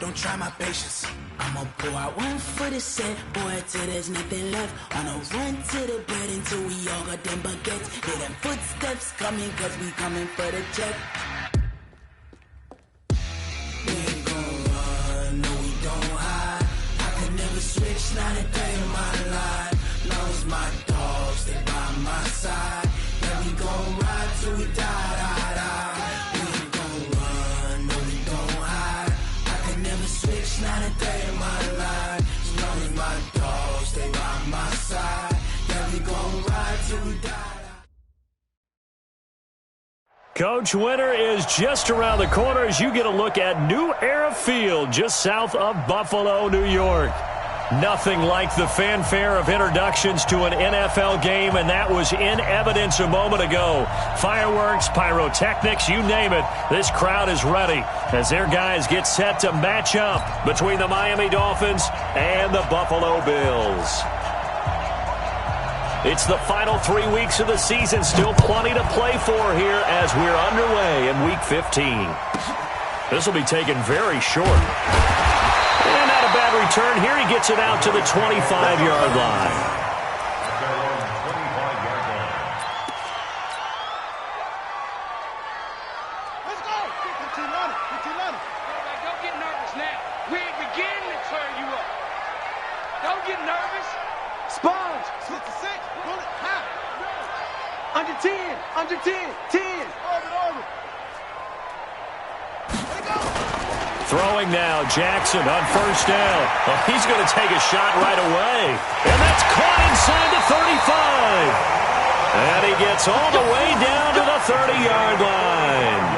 don't try my patience. I'ma pull out one foot and set, boy, till there's nothing left. On a run to the bed until we all got them baguettes. Hear them footsteps coming, cause we coming for the check. We ain't gon' run, no we don't hide. I can never switch, not a day in my life. Long as my dogs, they by my side. Yeah, we gon' ride till we die, die, die. We ain't gon' run, no we don't hide. I can never switch, not a day in my life. As long as my dogs, they by my side. Yeah, we gon' ride till we die. Coach, winter is just around the corner as you get a look at New Era Field just south of Buffalo, New York. Nothing like the fanfare of introductions to an NFL game, and that was in evidence a moment ago. Fireworks, pyrotechnics, you name it. This crowd is ready as their guys get set to match up between the Miami Dolphins and the Buffalo Bills. It's the final 3 weeks of the season. Still plenty to play for here as we're underway in Week 15. This will be taken very short. And not a bad return here. He gets it out to the 25-yard line. Let's go. Don't get nervous now. We ain't beginning to turn you up. Don't get nervous. Sponge. Switch to 6. Pull it. High. Under 10. Under 10. 10. Orbit. Let go. Throwing now, Jackson on first down. Oh, he's going to take a shot right away. And that's caught inside the 35. And he gets all the way down to the 30-yard line.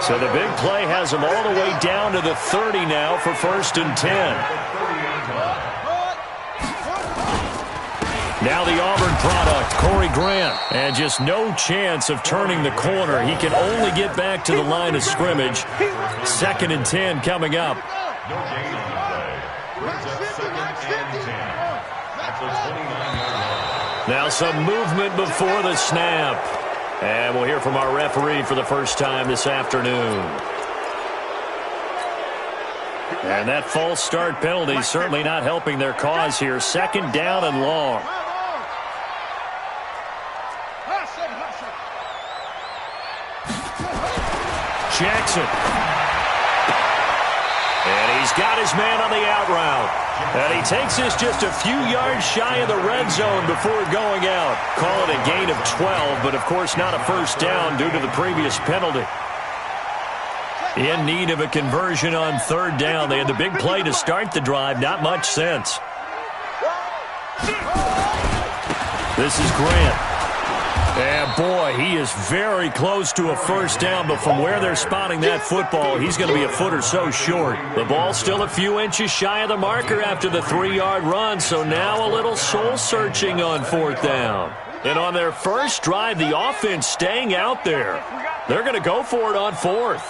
So the big play has him all the way down to the 30 now for 1st and 10. Now the Auburn product, Corey Grant. And just no chance of turning the corner. He can only get back to the line of scrimmage. 2nd and 10 coming up. Now some movement before the snap. And we'll hear from our referee for the first time this afternoon. And that false start penalty certainly not helping their cause here. 2nd down and long. Jackson. And he's got his man on the out route. And he takes this just a few yards shy of the red zone before going out. Call it a gain of 12, but of course not a first down due to the previous penalty. In need of a conversion on 3rd down. They had the big play to start the drive. Not much sense. This is Grant. And, boy, he is very close to a first down, but from where they're spotting that football, he's going to be a foot or so short. The ball still a few inches shy of the marker after the 3-yard run, so now a little soul-searching on 4th down. And on their first drive, the offense staying out there. They're going to go for it on 4th.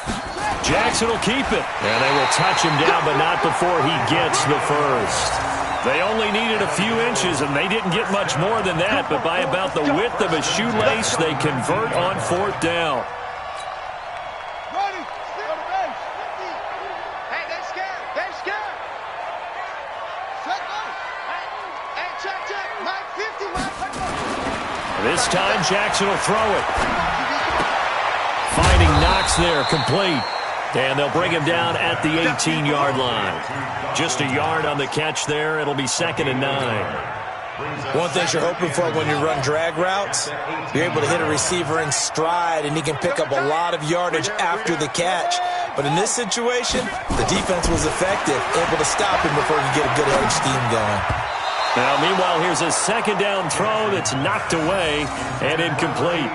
Jackson will keep it. And they will touch him down, but not before he gets the first. They only needed a few inches, and they didn't get much more than that, but by about the width of a shoelace, they convert on 4th down. Hey, they're scared. They're scared. Hey, check. Mike 50, Mike. This time, Jackson will throw it. Finding Knox there, complete. And they'll bring him down at the 18-yard line. Just a yard on the catch there. It'll be 2nd and 9. One thing you're hoping for when you run drag routes, you're able to hit a receiver in stride, and he can pick up a lot of yardage after the catch. But in this situation, the defense was effective, able to stop him before he could get a good edge steam going. Now, meanwhile, here's a 2nd down throw that's knocked away and incomplete.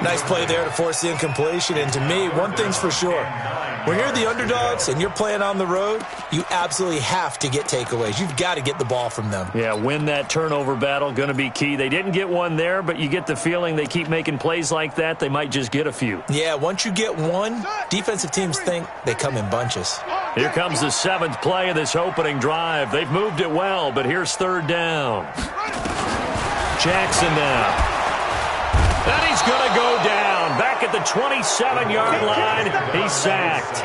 Nice play there to force the incompletion. And to me, one thing's for sure. When you're the underdogs and you're playing on the road, you absolutely have to get takeaways. You've got to get the ball from them. Yeah, win that turnover battle, going to be key. They didn't get one there, but you get the feeling they keep making plays like that, they might just get a few. Yeah, once you get one, defensive teams think they come in bunches. Here comes the 7th play of this opening drive. They've moved it well, but here's 3rd down. Jackson now. And he's going to go down. Back at the 27-yard line. He's sacked.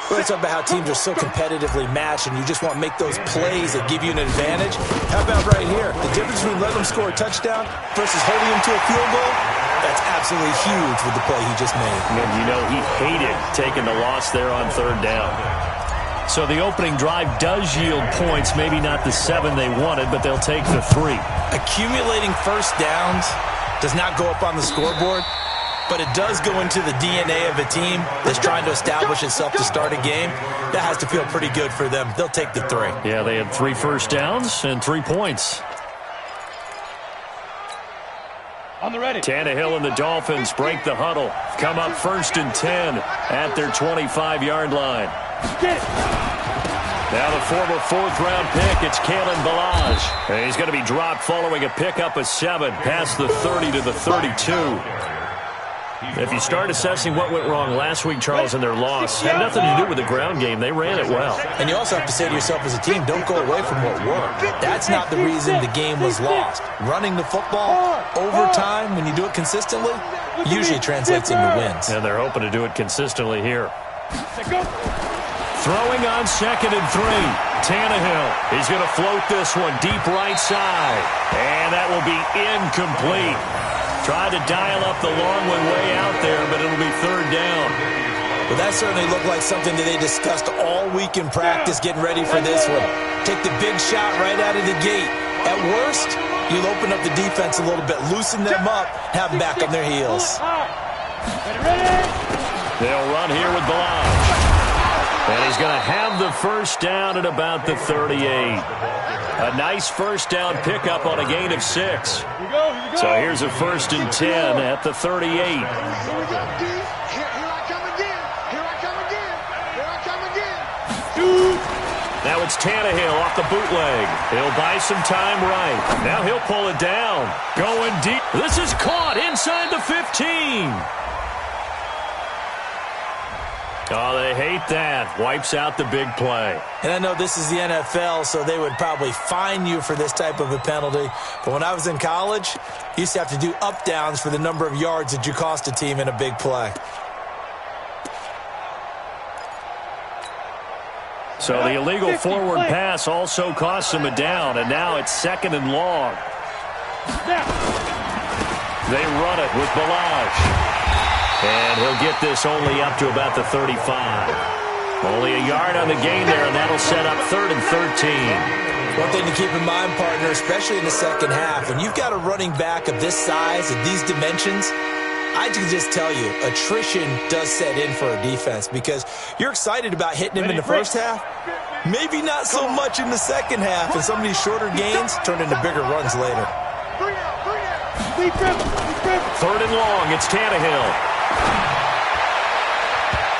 We're talking about how teams are so competitively matched, and you just want to make those plays that give you an advantage. How about right here? The difference between letting them score a touchdown versus holding them to a field goal, that's absolutely huge with the play he just made. And you know he hated taking the loss there on third down. So the opening drive does yield points, maybe not the 7 they wanted, but they'll take the 3. Accumulating first downs does not go up on the scoreboard, but it does go into the DNA of a team that's trying to establish itself to start a game. That has to feel pretty good for them. They'll take the 3. Yeah, they had 3 first downs and 3 points. On the ready. Tannehill and the Dolphins break the huddle. Come up 1st and 10 at their 25-yard line. Get it. Now the former 4th-round pick, it's Kalen Ballage. And he's going to be dropped following a pickup of 7 past the 30 to the 32. If you start assessing what went wrong last week, Charles, in their loss, had nothing to do with the ground game. They ran it well. And you also have to say to yourself as a team, don't go away from what worked. That's not the reason the game was lost. Running the football over time, when you do it consistently, usually translates into wins. And they're hoping to do it consistently here. Throwing on 2nd and 3. Tannehill. He's going to float this one deep right side. And that will be incomplete. Tried to dial up the long one way out there, but it'll be 3rd down. Well, that certainly looked like something that they discussed all week in practice getting ready for this one. Take the big shot right out of the gate. At worst, you'll open up the defense a little bit, loosen them up, have them back on their heels. They'll run here with Ballage. And he's going to have the first down at about the 38. A nice first down pickup on a gain of 6. So here's a 1st and 10 at the 38. Here we go, D. Here I come again. Here I come again. Here I come again. Now it's Tannehill off the bootleg. He'll buy some time right. Now he'll pull it down. Going deep. This is caught inside the 15. Oh, they hate that. Wipes out the big play. And I know this is the NFL, so they would probably fine you for this type of a penalty. But when I was in college, you used to have to do up-downs for the number of yards that you cost a team in a big play. So the illegal forward pass also costs him a down, and now it's 2nd and long. They run it with Ballage. And he'll get this only up to about the 35. Only a yard on the gain there, and that'll set up 3rd and 13. One thing to keep in mind, partner, especially in the second half, when you've got a running back of this size, of these dimensions, I can just tell you, attrition does set in for a defense because you're excited about hitting him in the first half, maybe not so much in the second half, and some of these shorter gains turn into bigger runs later. 3rd and long, it's Tannehill.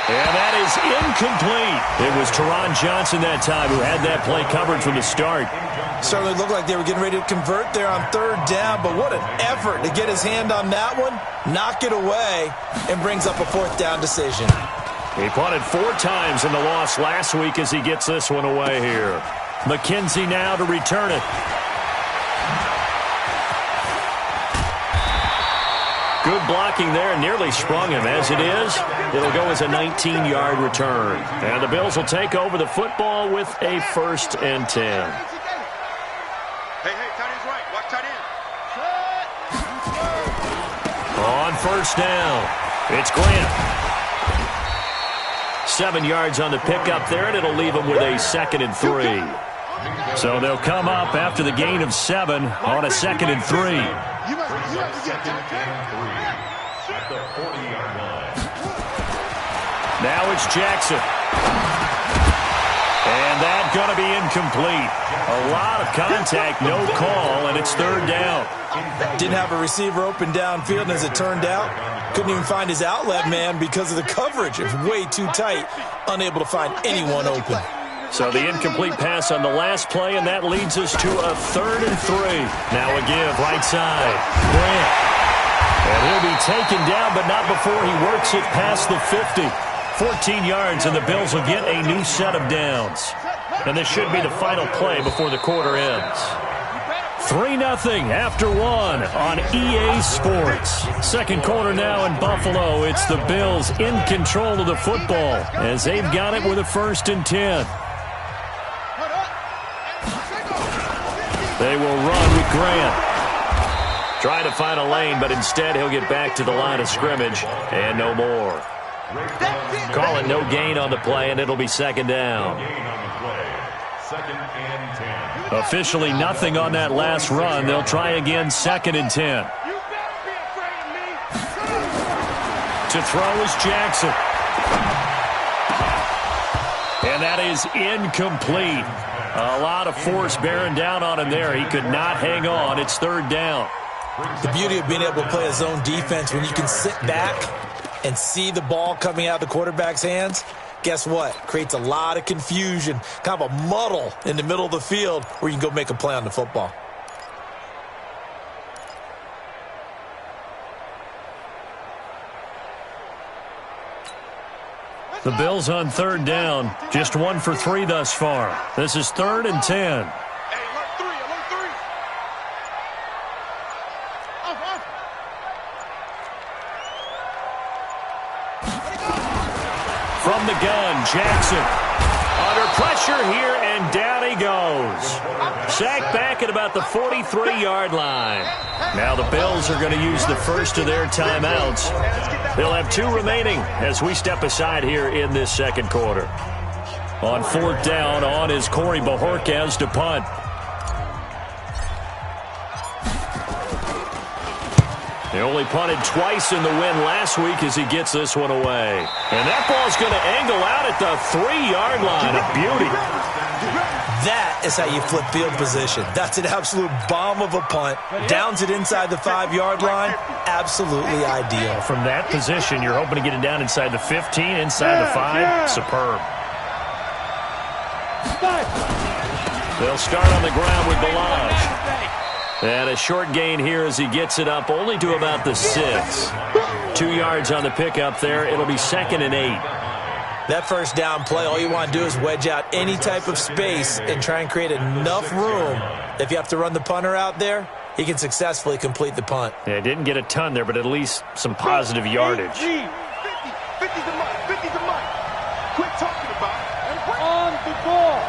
And that is incomplete. It was Teron Johnson that time who had that play covered from the start. Certainly looked like they were getting ready to convert there on 3rd down, but what an effort to get his hand on that one, knock it away, and brings up a 4th down decision. He punted 4 times in the loss last week as he gets this one away here. McKenzie now to return it. Good blocking there, nearly sprung him. As it is, it'll go as a 19-yard return. And the Bills will take over the football with a 1st and 10. Hey, tight end's right. Watch tight end. On 1st down, it's Grant. 7 yards on the pickup there, and it'll leave him with a 2nd and 3. So they'll come up after the gain of 7 on a 2nd and 3. Now it's Jackson. And that's going to be incomplete. A lot of contact, no call, and it's 3rd down. Didn't have a receiver open downfield, and as it turned out, couldn't even find his outlet man because of the coverage. It was way too tight, unable to find anyone open. So the incomplete pass on the last play, and that leads us to a 3rd and 3. Now a give, right side. Grant. And he'll be taken down, but not before he works it past the 50. 14 yards, and the Bills will get a new set of downs. And this should be the final play before the quarter ends. 3-0 after one on EA Sports. Second quarter now in Buffalo. It's the Bills in control of the football as they've got it with a 1st and 10. They will run with Grant. Trying to find a lane, but instead he'll get back to the line of scrimmage and no more. Call it no gain on the play, and it'll be 2nd down. Officially nothing on that last run. They'll try again, 2nd and 10. To throw is Jackson. And that is incomplete. A lot of force bearing down on him there. He could not hang on. It's 3rd down. The beauty of being able to play a zone defense when you can sit back and see the ball coming out of the quarterback's hands, guess what? Creates a lot of confusion, kind of a muddle in the middle of the field where you can go make a play on the football. The Bills on 3rd down, just 1 for 3 thus far. This is 3rd and 10. From the gun, Jackson. Under pressure here, and down he goes. Sacked back at about the 43-yard line. Now the Bills are going to use the first of their timeouts. They'll have 2 remaining as we step aside here in this second quarter. On 4th down, on is Corey Bojorquez to punt. He only punted twice in the win last week as he gets this one away. And that ball's going to angle out at the 3-yard line. A beauty. That is how you flip field position. That's an absolute bomb of a punt. Downs it inside the 5-yard line. Absolutely ideal. From that position, you're hoping to get it down inside the 15, inside the 5. Superb. They'll start on the ground with Balaj. And a short gain here as he gets it up only to about the 6. 2 yards on the pickup there. It'll be 2nd and 8. That first down play, all you want to do is wedge out any type of space and try and create enough room. If you have to run the punter out there, he can successfully complete the punt. Yeah, didn't get a ton there, but at least some positive yardage. 50's the mark. 50's the mark. Quit talking about it. On the ball.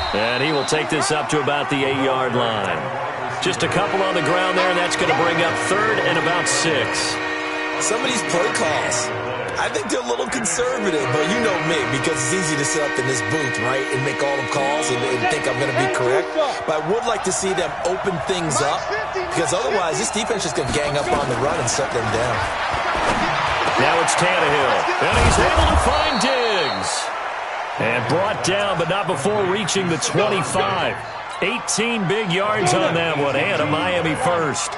And he will take this up to about the 8-yard line. Just a couple on the ground there, and that's going to bring up 3rd and about 6. Some of these play calls, I think they're a little conservative, but you know me, because it's easy to sit up in this booth, right, and make all the calls and think I'm going to be correct. But I would like to see them open things up, because otherwise this defense is going to gang up on the run and shut them down. Now it's Tannehill, and he's able to find Diggs. And brought down, but not before reaching the 25. 18 big yards on that one, and a Miami first.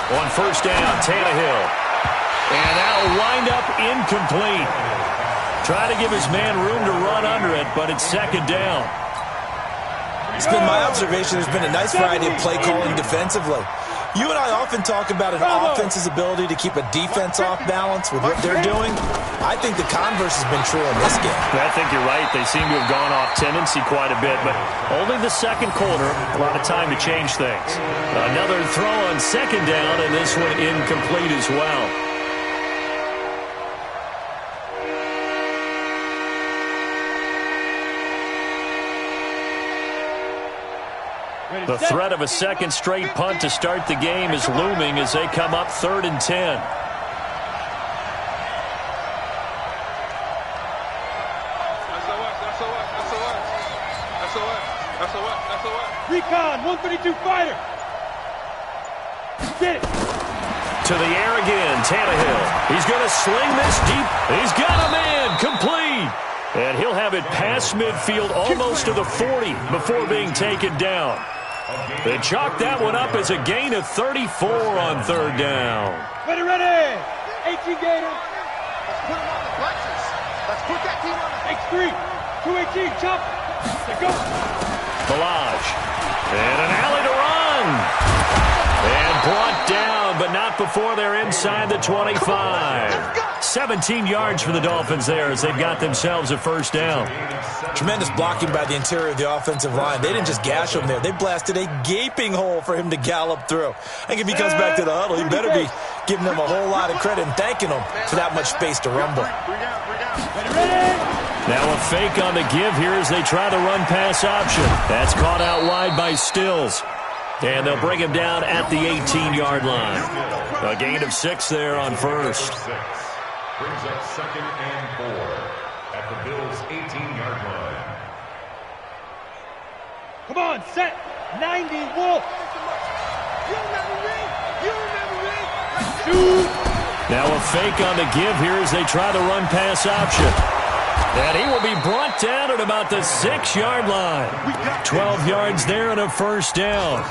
On 1st down, Tannehill. And that'll wind up incomplete. Try to give his man room to run under it, but it's 2nd down. It's been my observation there's been a nice variety of play calling defensively. You and I often talk about an offense's ability to keep a defense off balance with what they're doing. I think the converse has been true in this game. I think you're right. They seem to have gone off tendency quite a bit, but only the second quarter, a lot of time to change things. Another throw on 2nd down, and this one incomplete as well. The threat of a second straight punt to start the game is looming as they come up 3rd and 10. Recon, 132 fighter. Get it. To the air again, Tannehill. He's going to sling this deep. He's got a man complete. And he'll have it past midfield almost to the 40 before being taken down. They chalk that one up as a gain of 34 on 3rd down. Ready, ready. 18 gainer. Let's put him on the flexes. Let's put that team on the X3. 218, chop. Let's go. Balaj. And an alley to run. And brought down, but not before they're inside inside the 25. 17 yards for the Dolphins there as they've got themselves a first down. Tremendous blocking by the interior of the offensive line. They didn't just gash him there. They blasted a gaping hole for him to gallop through. I think if he comes back to the huddle, he better be giving them a whole lot of credit and thanking them for that much space to rumble. Now a fake on the give here as they try the run-pass option. That's caught out wide by Stills. And they'll bring him down at the 18-yard line. A gain of 6 there on first. Brings up 2nd and 4 at the Bills' 18-yard line. Come on, set. 90, Wolf. You remember me. Shoot. Now a fake on the give here as they try the run-pass option. And he will be brought down at about the 6-yard line. 12 yards there and a first down.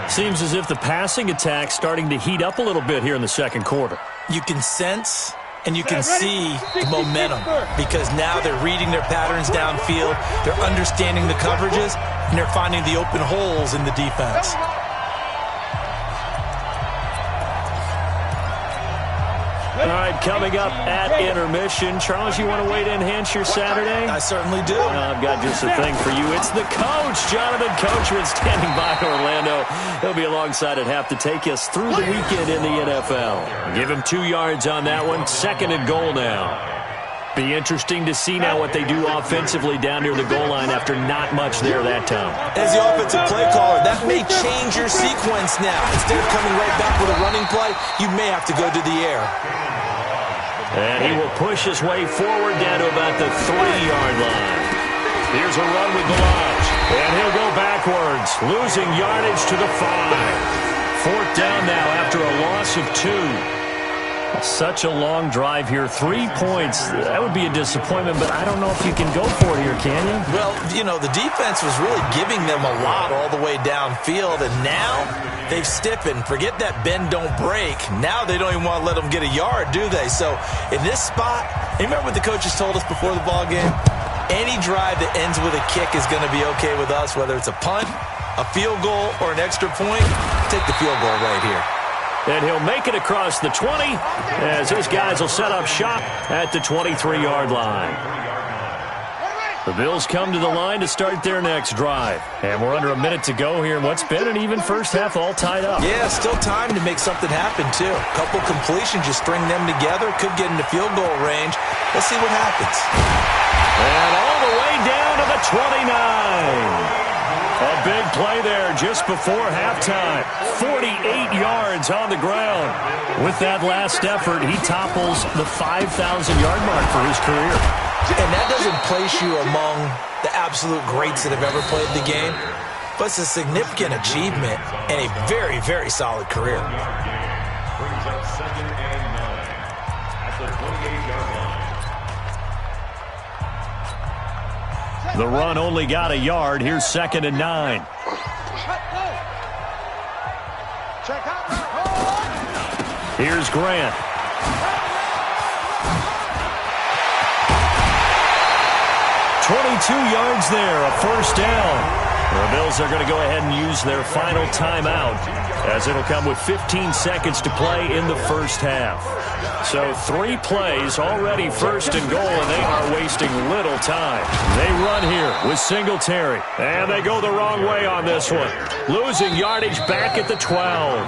Seems as if the passing attack's starting to heat up a little bit here in the second quarter. You can sense and you can see the momentum because now they're reading their patterns downfield, they're understanding the coverages, and they're finding the open holes in the defense. All right, coming up at intermission. Charles, you want to wait to enhance your Saturday? I certainly do. I've got just a thing for you. It's the coach, Jonathan Coachman, standing by Orlando. He'll be alongside at half to take us through the weekend in the NFL. Give him 2 yards on that one. 2nd and goal now. Be interesting to see now what they do offensively down near the goal line after not much there that time. As the offensive play caller, that may change your sequence now. Instead of coming right back with a running play, you may have to go to the air. And he will push his way forward down to about the 3-yard line. Here's a run with Balaj. And he'll go backwards, losing yardage to the 5. 4th down now after a loss of 2. Such a long drive here. 3 points. That would be a disappointment, but I don't know if you can go for it here, can you? Well, you know, the defense was really giving them a lot all the way downfield, and now they've stiffened. Forget that bend, don't break. Now they don't even want to let them get a yard, do they? So in this spot, you remember what the coaches told us before the ball game? Any drive that ends with a kick is going to be okay with us, whether it's a punt, a field goal, or an extra point. Take the field goal right here. And he'll make it across the 20 as his guys will set up shop at the 23-yard line. The Bills come to the line to start their next drive. And we're under a minute to go here in what's been an even first half, all tied up. Yeah, still time to make something happen, too. A couple completions, you string them together, could get into field goal range. Let's see what happens. And all the way down to the 29. A big play there just before halftime. 48 yards on the ground. With that last effort, he topples the 5,000-yard mark for his career. And that doesn't place you among the absolute greats that have ever played the game, but it's a significant achievement and a very, very solid career. Brings up 2nd and 9 at the 28-yard line. The run only got a yard. Here's 2nd and 9. Here's Grant. "22 yards there, a first down." The Bills are going to go ahead and use their final timeout as it'll come with 15 seconds to play in the first half. So 3 plays, already 1st and goal, and they are wasting little time. They run here with Singletary, and they go the wrong way on this one. Losing yardage back at the 12.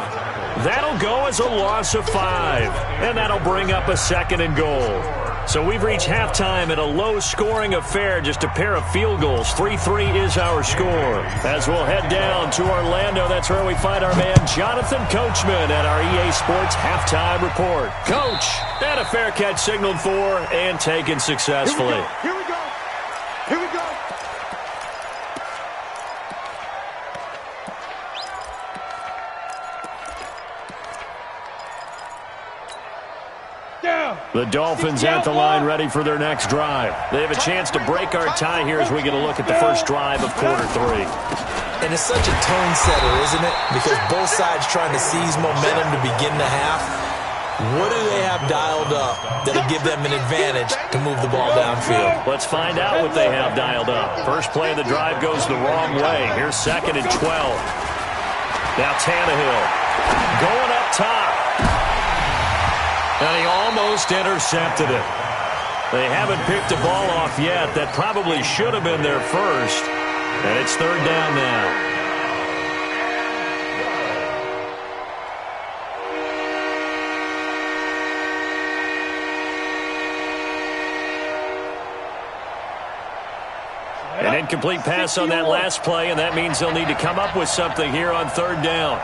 That'll go as a loss of 5, and that'll bring up a 2nd and goal. So we've reached halftime in a low-scoring affair, just a pair of field goals. 3-3 is our score. As we'll head down to Orlando, that's where we find our man Jonathan Coachman at our EA Sports Halftime Report. Coach, and a fair catch signaled for and taken successfully. Here we go. Here we go. The Dolphins at the line ready for their next drive. They have a chance to break our tie here as we get a look at the first drive of quarter 3. And it's such a tone setter, isn't it? Because both sides trying to seize momentum to begin the half. What do they have dialed up that'll give them an advantage to move the ball downfield? Let's find out what they have dialed up. First play of the drive goes the wrong way. Here's 2nd and 12. Now Tannehill going up top. And he almost intercepted it. They haven't picked a ball off yet. That probably should have been their first. And it's third down now. An incomplete pass on that last play, and that means they'll need to come up with something here on third down.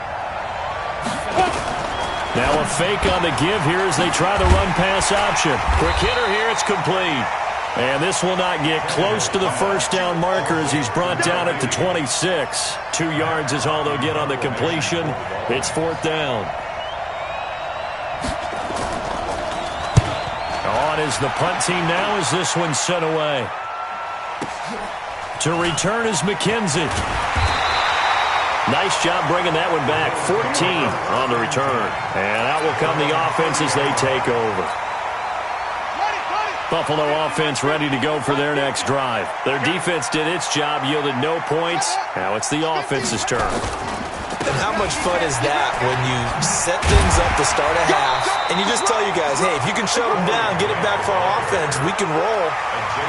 Now a fake on the give here as they try the run-pass option. Quick hitter here, it's complete. And this will not get close to the first down marker as he's brought down at the 26. 2 yards is all they'll get on the completion. It's fourth down. On is the punt team now as this one's sent away. To return is McKenzie. Nice job bringing that one back. 14 on the return. And out will come the offense as they take over. Buffalo offense ready to go for their next drive. Their defense did its job, yielded no points. Now it's the offense's turn. And how much fun is that when you set things up to start a half and you just tell you guys, hey, if you can shut them down, get it back for our offense, we can roll.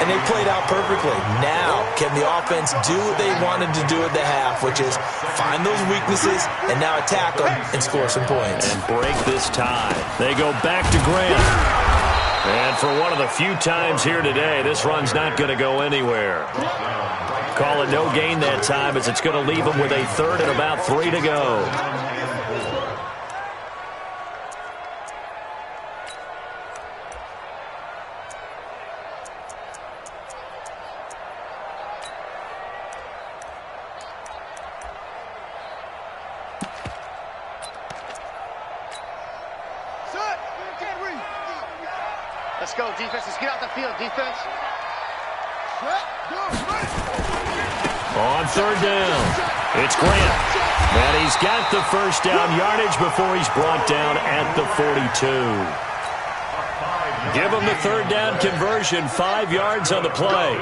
And they played out perfectly. Now, can the offense do what they wanted to do at the half, which is find those weaknesses and now attack them and score some points. And break this tie. They go back to Grant. And for one of the few times here today, this run's not going to go anywhere. Call it no gain that time as it's going to leave them with a third and about 3 to go. Let's go, defense. Let's get out the field, defense. On third down, it's Grant. And he's got the first down yardage before he's brought down at the 42. Give him the third down conversion, 5 yards on the play.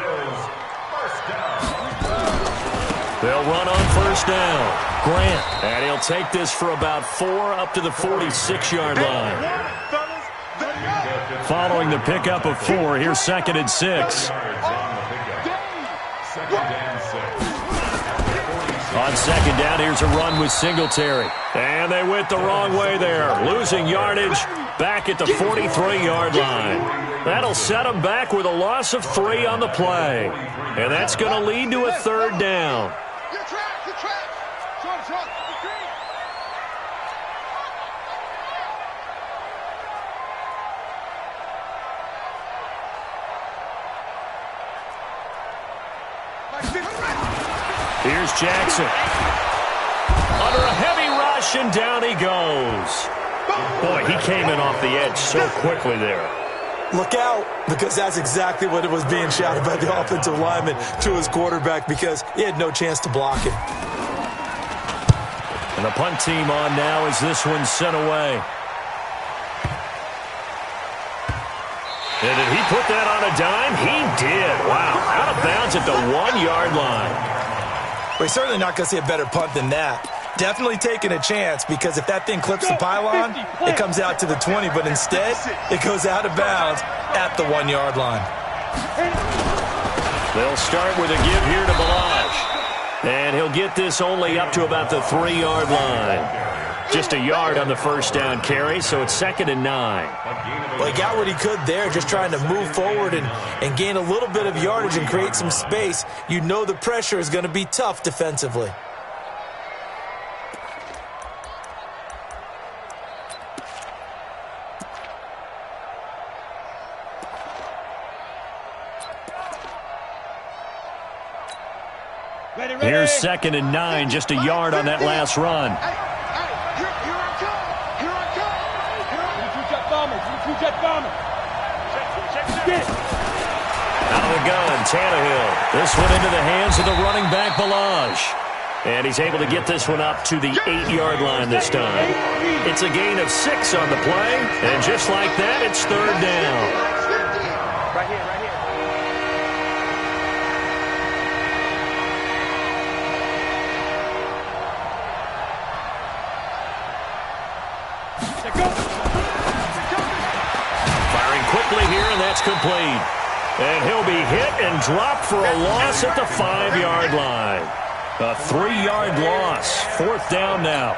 They'll run on first down. Grant, and he'll take this for about 4 up to the 46-yard line. Following the pickup of 4, here's 2nd and 6. On second down, here's a run with Singletary. And they went the wrong way there. Losing yardage back at the 43-yard line. That'll set them back with a loss of 3 on the play. And that's going to lead to a third down. Here's Jackson. Under a heavy rush, and down he goes. Boy, he came in off the edge so quickly there. Look out, because that's exactly what it was being shouted by the offensive lineman to his quarterback because he had no chance to block him. And the punt team on now as this one's sent away. And did he put that on a dime? He did. Wow, out of bounds at the 1-yard line. Well, he's certainly not going to see a better punt than that. Definitely taking a chance because if that thing clips the pylon, it comes out to the 20, but instead, it goes out of bounds at the 1-yard line. They'll start with a give here to Balaj. And he'll get this only up to about the 3-yard line. Just a yard on the first down carry, so it's 2nd and 9. Well, he got what he could there, just trying to move forward and gain a little bit of yardage and create some space. You know the pressure is going to be tough defensively. Here's 2nd and 9, just a yard on that last run. Out of the gun, Tannehill. This one into the hands of the running back, Balaj. And he's able to get this one up to the 8-yard line this time. It's a gain of 6 on the play, and just like that, it's third down. Right here, right here. That's complete. And he'll be hit and dropped for a loss at the 5-yard line. A 3-yard loss. 4th down now.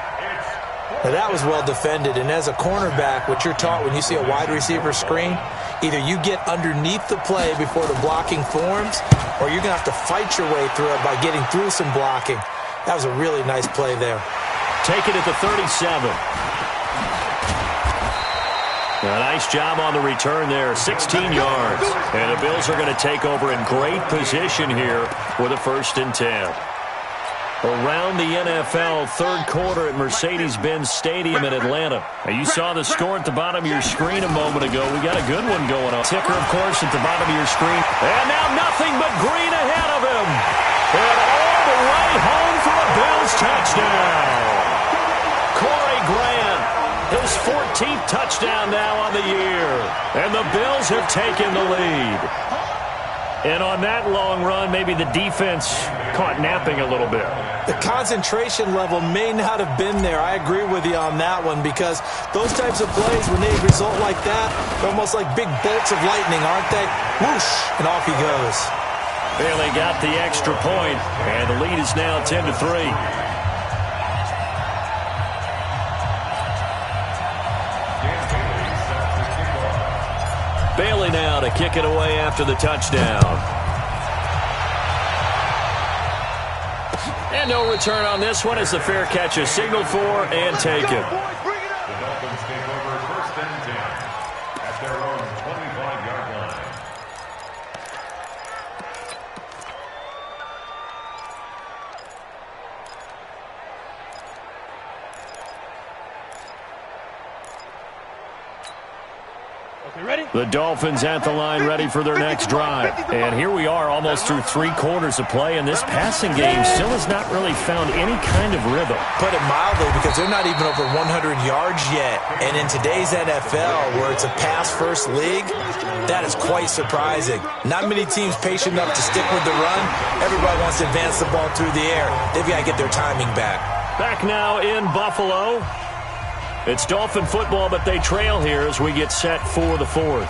Now that was well defended, and as a cornerback, what you're taught when you see a wide receiver screen, either you get underneath the play before the blocking forms, or you're going to have to fight your way through it by getting through some blocking. That was a really nice play there. Take it at the 37. A nice job on the return there, 16 yards. And the Bills are going to take over in great position here with a 1st and 10. Around the NFL, 3rd quarter at Mercedes-Benz Stadium in Atlanta. Now, you saw the score at the bottom of your screen a moment ago. We got a good one going on. Ticker, of course, at the bottom of your screen. And now nothing but green ahead of him. And all the way home for a Bills touchdown. Corey Grant, his 14th touchdown now on the year. And the Bills have taken the lead. And on that long run, maybe the defense caught napping a little bit. The concentration level may not have been there. I agree with you on that one, because those types of plays, when they result like that, they're almost like big bolts of lightning, aren't they? Whoosh, and off he goes. Bailey got the extra point, and the lead is now 10-3. Bailey now to kick it away after the touchdown. And no return on this one as the fair catch is signaled for and taken. The Dolphins take over 1st and 10 at their own 25-yard line. The Dolphins at the line ready for their next drive. And here we are almost through 3 quarters of play, and this passing game still has not really found any kind of rhythm. Put it mildly, because they're not even over 100 yards yet. And in today's NFL, where it's a pass-first league, that is quite surprising. Not many teams patient enough to stick with the run. Everybody wants to advance the ball through the air. They've got to get their timing back. Back now in Buffalo. It's Dolphin football, but they trail here as we get set for the 4th.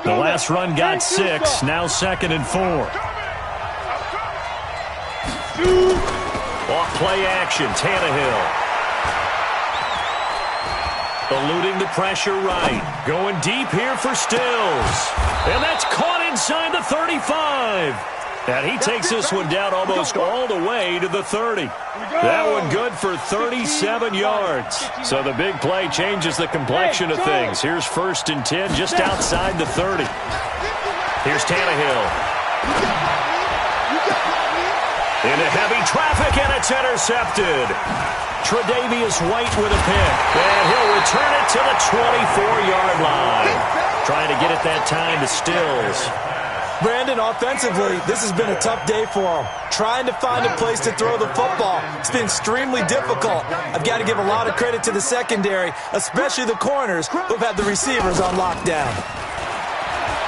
The last run got 6, now 2nd and 4. Off play action, Tannehill. Eluding the pressure right. Going deep here for Stills. And that's caught inside the 35. And he takes this one down almost all the way to the 30. That one good for 37 yards. So the big play changes the complexion of things. Here's 1st and 10 just outside the 30. Here's Tannehill. Into heavy traffic, and it's intercepted. Tre'Davious White with a pick. And he'll return it to the 24-yard line. Trying to get it that time to Stills. Brandon, offensively, this has been a tough day for him. Trying to find a place to throw the football. It's been extremely difficult. I've got to give a lot of credit to the secondary, especially the corners who've had the receivers on lockdown.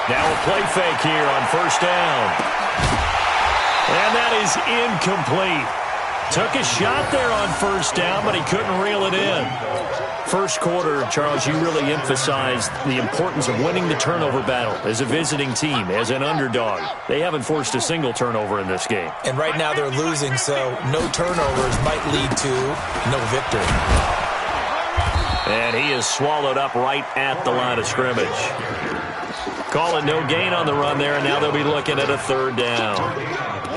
Now a play fake here on 1st down. And that is incomplete. Took a shot there on 1st down, but he couldn't reel it in. 1st quarter, Charles, you really emphasized the importance of winning the turnover battle as a visiting team, as an underdog. They haven't forced a single turnover in this game. And right now they're losing, so no turnovers might lead to no victory. And he is swallowed up right at the line of scrimmage. Call it no gain on the run there, and now they'll be looking at a 3rd down.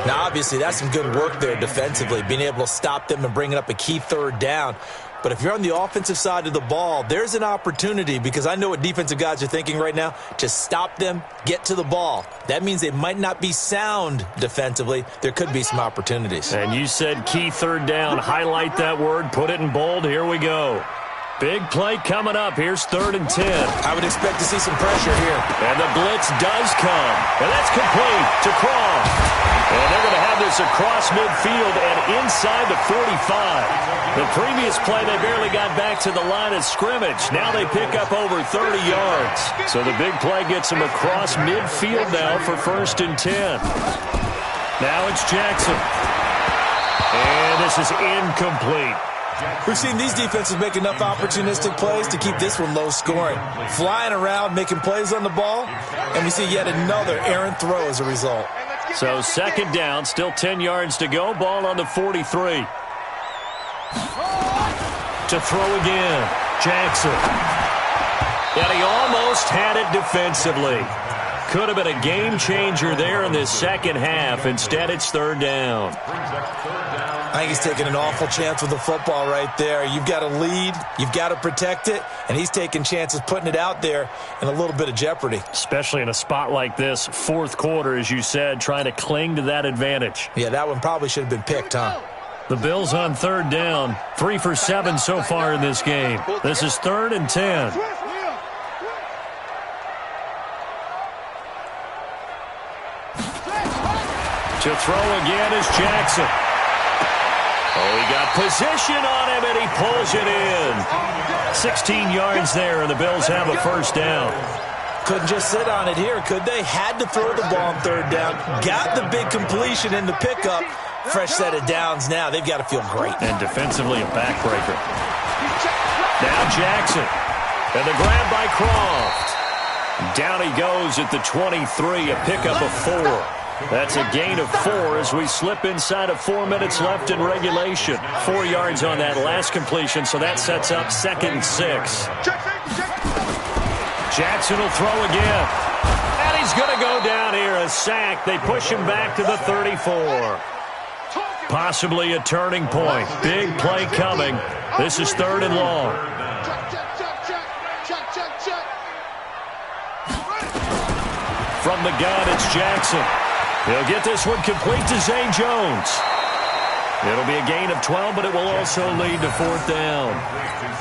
Now, obviously, that's some good work there defensively, being able to stop them and bringing up a key 3rd down. But if you're on the offensive side of the ball, there's an opportunity, because I know what defensive guys are thinking right now. Just stop them, get to the ball. That means they might not be sound defensively. There could be some opportunities. And you said key 3rd down. Highlight that word. Put it in bold. Here we go. Big play coming up. Here's 3rd and 10. I would expect to see some pressure here. And the blitz does come. And that's complete to Cross. And they're going to have this across midfield and inside the 45. The previous play, they barely got back to the line of scrimmage. Now they pick up over 30 yards. So the big play gets them across midfield now for 1st and 10. Now it's Jackson. And this is incomplete. We've seen these defenses make enough opportunistic plays to keep this one low scoring. Flying around, making plays on the ball, and we see yet another errant throw as a result. So second down, still 10 yards to go. Ball on the 43. To throw again, Jackson. And he almost had it defensively. Could have been a game changer there in this second half. Instead, it's third down. I think he's taking an awful chance with the football right there. You've got to lead, you've got to protect it, and he's taking chances putting it out there in a little bit of jeopardy. Especially in a spot like this, fourth quarter, as you said, trying to cling to that advantage. Yeah, that one probably should have been picked, huh? The Bills on third down, 3 for 7 so far in this game. This is 3rd and 10. To throw again is Jackson. Oh, he got position on him, and he pulls it in. 16 yards there, and the Bills have a first down. Couldn't just sit on it here, could they? Had to throw the ball on third down. Got the big completion in the pickup. Fresh set of downs now. They've got to feel great. And defensively, a backbreaker. Now Jackson. And the grab by Croft. Down he goes at the 23, a pickup of 4. That's a gain of 4 as we slip inside of 4 minutes left in regulation. 4 yards on that last completion, so that sets up 2nd and 6. Jackson will throw again. And he's going to go down here, a sack. They push him back to the 34. Possibly a turning point. Big play coming. This is 3rd and long. From the gun, it's Jackson. He'll get this one complete to Zay Jones. It'll be a gain of 12, but it will also lead to 4th down.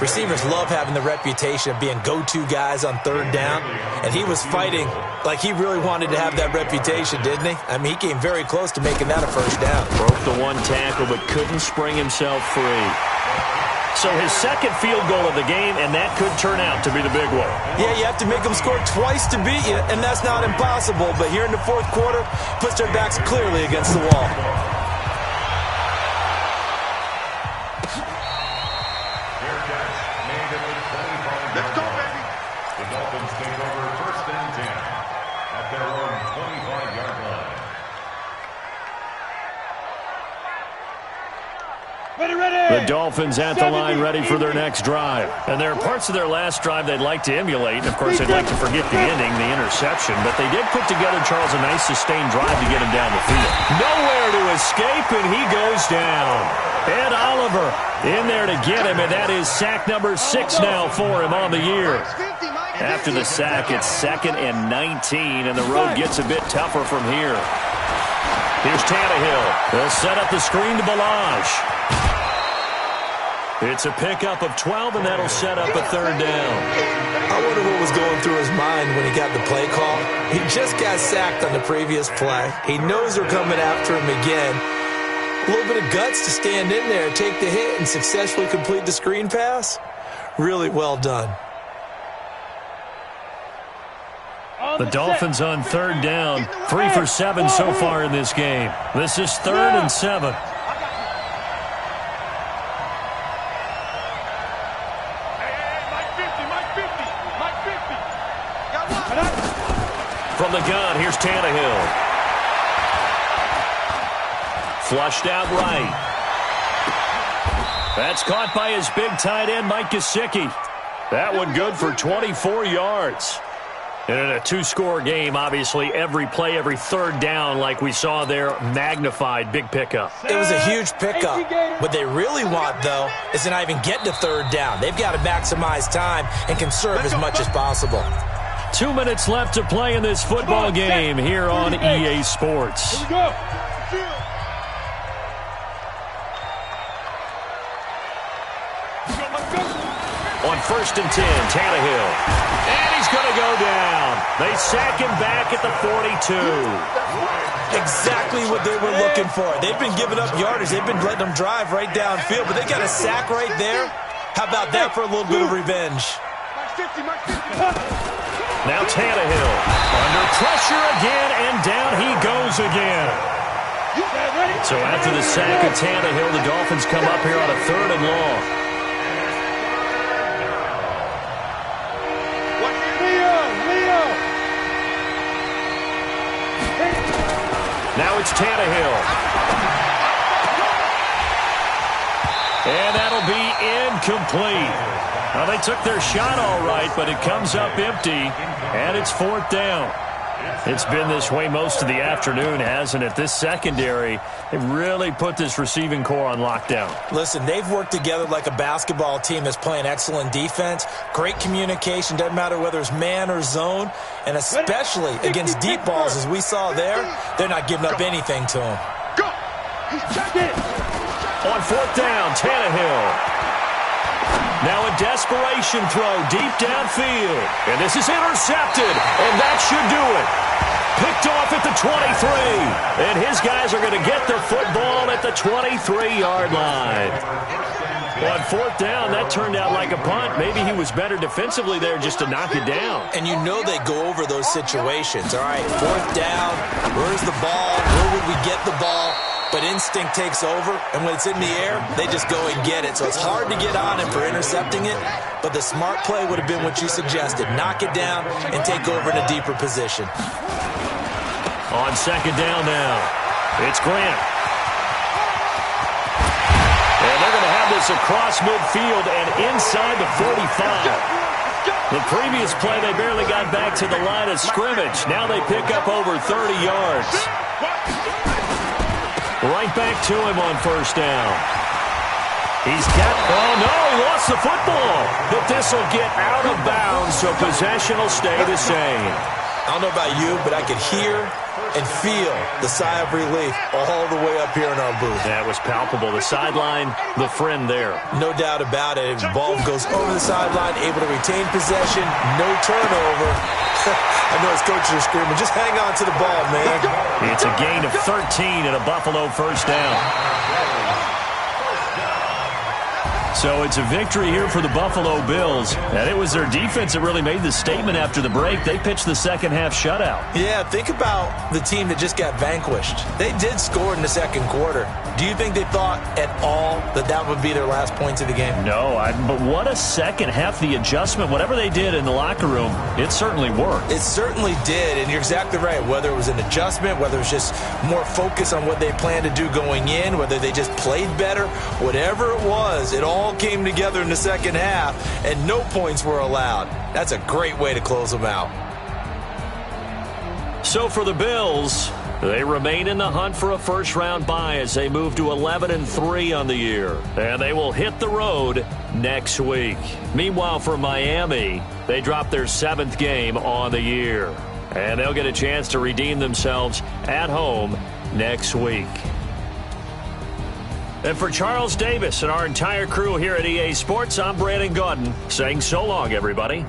Receivers love having the reputation of being go-to guys on third down, and he was fighting like he really wanted to have that reputation, didn't he? I mean, he came very close to making that a first down. Broke the one tackle, but couldn't spring himself free. So his second field goal of the game, and that could turn out to be the big one. Yeah, you have to make them score twice to beat you, and that's not impossible. But here in the fourth quarter, puts their backs clearly against the wall. Let's go, baby. The Dolphins take over 1st and 10 at their own 25-yard line. The Dolphins at the line ready for their next drive. And there are parts of their last drive they'd like to emulate. Of course, they'd like to forget the ending, the interception. But they did put together, Charles, a nice sustained drive to get him down the field. Nowhere to escape, and he goes down. Ed Oliver in there to get him, and that is sack number 6 now for him on the year. After the sack, it's 2nd and 19, and the road gets a bit tougher from here. Here's Tannehill. They'll set up the screen to Balazs. It's a pickup of 12, and that'll set up a 3rd down. I wonder what was going through his mind when he got the play call. He just got sacked on the previous play. He knows they're coming after him again. A little bit of guts to stand in there, take the hit, and successfully complete the screen pass. Really well done. The Dolphins on 3rd down, 3 for 7 so far in this game. This is 3rd and 7. From the gun, here's Tannehill. Flushed out right. That's caught by his big tight end, Mike Gesicki. That one good for 24 yards. And in a 2-score game, obviously, every play, every 3rd down, like we saw there, magnified, big pickup. It was a huge pickup. What they really want, though, is to not even get to 3rd down. They've got to maximize time and conserve as much as possible. 2 minutes left to play in this football game here on EA Sports. Here we go. On 1st and 10, Tannehill. And he's going to go down. They sack him back at the 42. Exactly what they were looking for. They've been giving up yardage. They've been letting them drive right downfield, but they got a sack right there. How about that for a little bit of revenge? Now Tannehill under pressure again, and down he goes again. So after the sack of Tannehill, the Dolphins come up here on a 3rd and long. Now it's Tannehill. And that'll be incomplete. Well, they took their shot all right, but it comes up empty, and it's 4th down. It's been this way most of the afternoon, hasn't it? This secondary, they really put this receiving core on lockdown. Listen, they've worked together like a basketball team that's playing excellent defense. Great communication, doesn't matter whether it's man or zone, and especially against deep balls, as we saw there, they're not giving up anything to them. On 4th down, Tannehill. Now a desperation throw deep downfield. And this is intercepted, and that should do it. Picked off at the 23. And his guys are going to get the football at the 23-yard line. On 4th down, that turned out like a punt. Maybe he was better defensively there just to knock it down. And you know they go over those situations. All right, 4th down, where's the ball? Where would we get the ball? But instinct takes over, and when it's in the air, they just go and get it. So it's hard to get on him for intercepting it, but the smart play would have been what you suggested. Knock it down and take over in a deeper position. On 2nd down now, it's Grant. And they're going to have this across midfield and inside the 45. The previous play, they barely got back to the line of scrimmage. Now they pick up over 30 yards. Right back to him on 1st down. He's got, oh no, he lost the football. But this will get out of bounds, so possession will stay the same. I don't know about you, but I could hear and feel the sigh of relief all the way up here in our booth. That was palpable. The sideline, the friend there. No doubt about it. The ball goes over the sideline, able to retain possession, no turnover. I know his coaches are screaming, just hang on to the ball, man. It's a gain of 13 and a Buffalo 1st down. So it's a victory here for the Buffalo Bills. And it was their defense that really made the statement after the break. They pitched the second half shutout. Yeah, think about the team that just got vanquished. They did score in the 2nd quarter. Do you think they thought at all that that would be their last points of the game? No, but what a second half. The adjustment, whatever they did in the locker room, it certainly worked. It certainly did, and you're exactly right. Whether it was an adjustment, whether it was just more focus on what they planned to do going in, whether they just played better, whatever it was, it all came together in the second half, and no points were allowed. That's a great way to close them out. So for the Bills, they remain in the hunt for a first-round bye as they move to 11-3 on the year. And they will hit the road next week. Meanwhile, for Miami, they drop their 7th game on the year. And they'll get a chance to redeem themselves at home next week. And for Charles Davis and our entire crew here at EA Sports, I'm Brandon Gaudin saying so long, everybody.